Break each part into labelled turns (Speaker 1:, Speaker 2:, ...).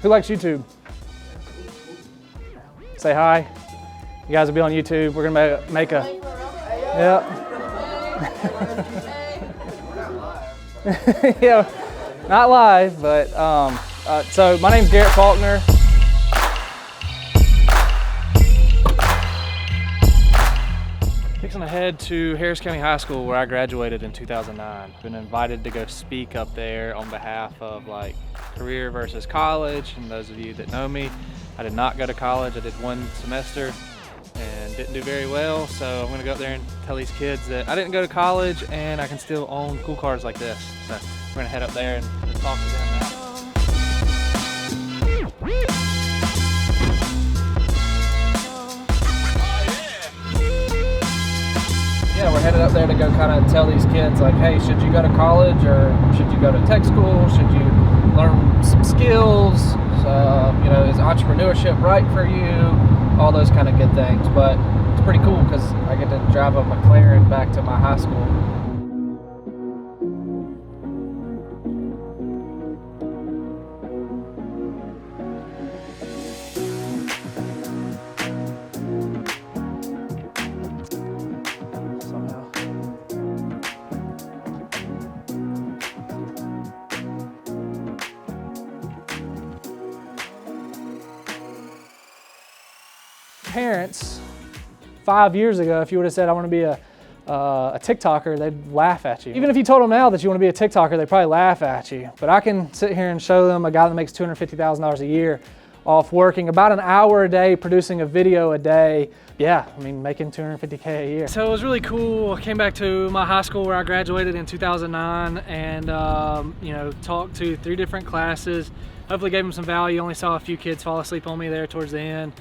Speaker 1: Who likes YouTube? Say hi. You guys will be on YouTube. We're gonna make a, yeah. Yeah, not live, but so my name's Garrett Faulkner. Fixing to head to Harris County High School where I graduated in 2009. Been invited to go speak up there on behalf of like career versus college. And those of you that know me, I did not go to college. I did one semester and didn't do very well. So I'm gonna go up there and tell these kids that I didn't go to college and I can still own cool cars like this. So we're gonna head up there and talk to them now. Yeah, we're headed up there to go kind of tell these kids like, hey, should you go to college or should you go to tech school? Should you learn some skills? You know, is entrepreneurship right for you? All those kind of good things. But it's pretty cool because I get to drive a Mclaren back to my high school. Parents 5 years ago, if you would have said I want to be a TikToker, they'd laugh at you. Even if you told them now that you want to be a TikToker, they'd probably laugh at you. But I can sit here and show them a guy that makes $250,000 a year off working about an hour a day, producing a video a day. Yeah, I mean, making $250K a year. So it was really cool. I came back to my high school where I graduated in 2009 and you know, talked to 3 different classes. Hopefully gave them some value. Only saw a few kids fall asleep on me there towards the end.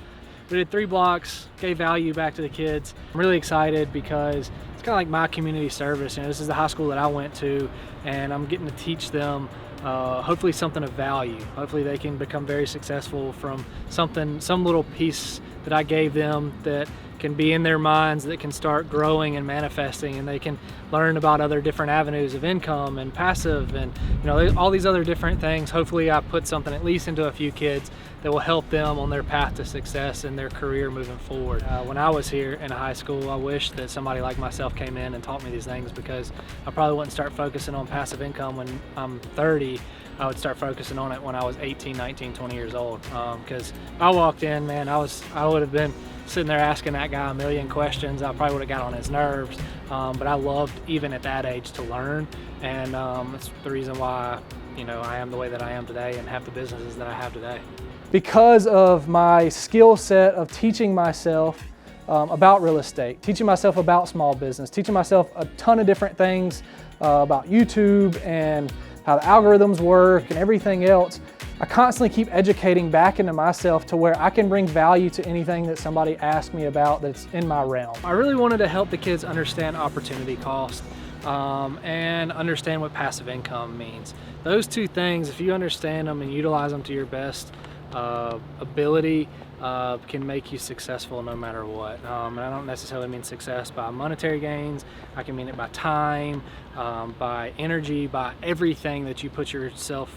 Speaker 1: We did 3 blocks, gave value back to the kids. I'm really excited because it's kind of like my community service. You know, this is the high school that I went to, and I'm getting to teach them hopefully something of value. Hopefully they can become very successful from something, some little piece that I gave them that can be in their minds, that can start growing and manifesting, and they can learn about other different avenues of income and passive and, you know, all these other different things. Hopefully I put something at least into a few kids that will help them on their path to success in their career moving forward. When I was here in high school, I wish that somebody like myself came in and taught me these things, because I probably wouldn't start focusing on passive income when I'm 30. I would start focusing on it when I was 18, 19, 20 years old. Because I walked in, man, I would have been sitting there asking that guy a million questions. I probably would have got on his nerves, but I loved, even at that age, to learn, and that's the reason why, you know, I am the way that I am today and have the businesses that I have today. Because of my skill set of teaching myself about real estate, teaching myself about small business, teaching myself a ton of different things about YouTube and how the algorithms work and everything else, I constantly keep educating back into myself to where I can bring value to anything that somebody asks me about that's in my realm. I really wanted to help the kids understand opportunity cost and understand what passive income means. Those 2 things, if you understand them and utilize them to your best ability, can make you successful no matter what. And I don't necessarily mean success by monetary gains. I can mean it by time, by energy, by everything that you put yourself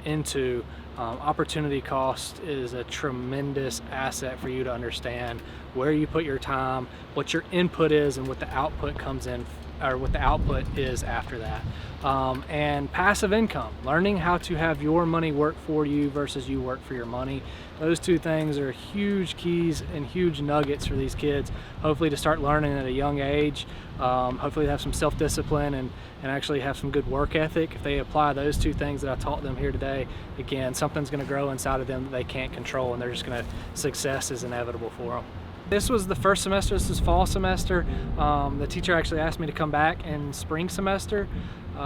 Speaker 1: into. Opportunity cost is a tremendous asset for you to understand where you put your time, what your input is, and what the output comes in, or what the output is after that. And passive income, learning how to have your money work for you versus you work for your money. Those 2 things are huge keys and huge nuggets for these kids, hopefully to start learning at a young age. Hopefully have some self-discipline and actually have some good work ethic. If they apply those 2 things that I taught them here today, again, something's gonna grow inside of them that they can't control, and they're just gonna, success is inevitable for them. This was the first semester, this is fall semester. The teacher actually asked me to come back in spring semester.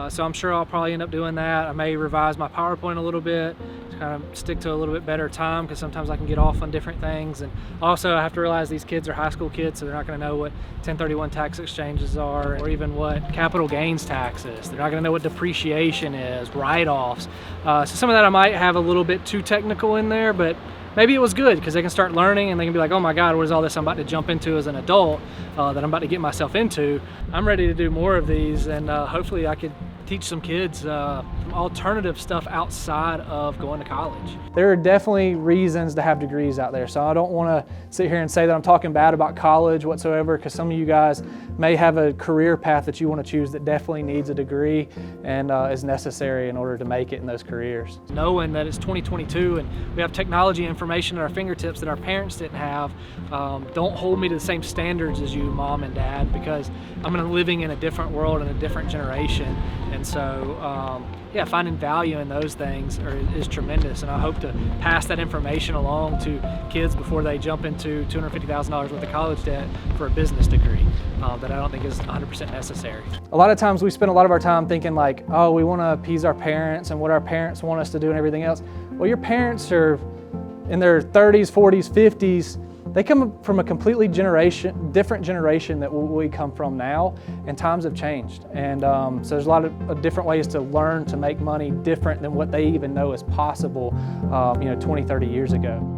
Speaker 1: So I'm sure I'll probably end up doing that. I may revise my PowerPoint a little bit to kind of stick to a little bit better time, because sometimes I can get off on different things. And also I have to realize these kids are high school kids, so they're not gonna know what 1031 tax exchanges are, or even what capital gains tax is. They're not gonna know what depreciation is, write-offs. So some of that I might have a little bit too technical in there, but maybe it was good because they can start learning and they can be like, oh my God, what is all this I'm about to jump into as an adult that I'm about to get myself into? I'm ready to do more of these, and hopefully I could teach some kids some alternative stuff outside of going to college. There are definitely reasons to have degrees out there, so I don't want to sit here and say that I'm talking bad about college whatsoever, because some of you guys may have a career path that you want to choose that definitely needs a degree and is necessary in order to make it in those careers. Knowing that it's 2022 and we have technology information at our fingertips that our parents didn't have, don't hold me to the same standards as you, Mom and Dad, because I'm living in a different world and a different generation. And so, yeah, finding value in those things is tremendous, and I hope to pass that information along to kids before they jump into $250,000 worth of college debt for a business degree that I don't think is 100% necessary. A lot of times we spend a lot of our time thinking like, oh, we want to appease our parents and what our parents want us to do and everything else. Well, your parents are in their 30s, 40s, 50s. They come from a completely different generation that we come from now, and times have changed. And so there's a lot of different ways to learn to make money different than what they even know is possible, 20, 30 years ago.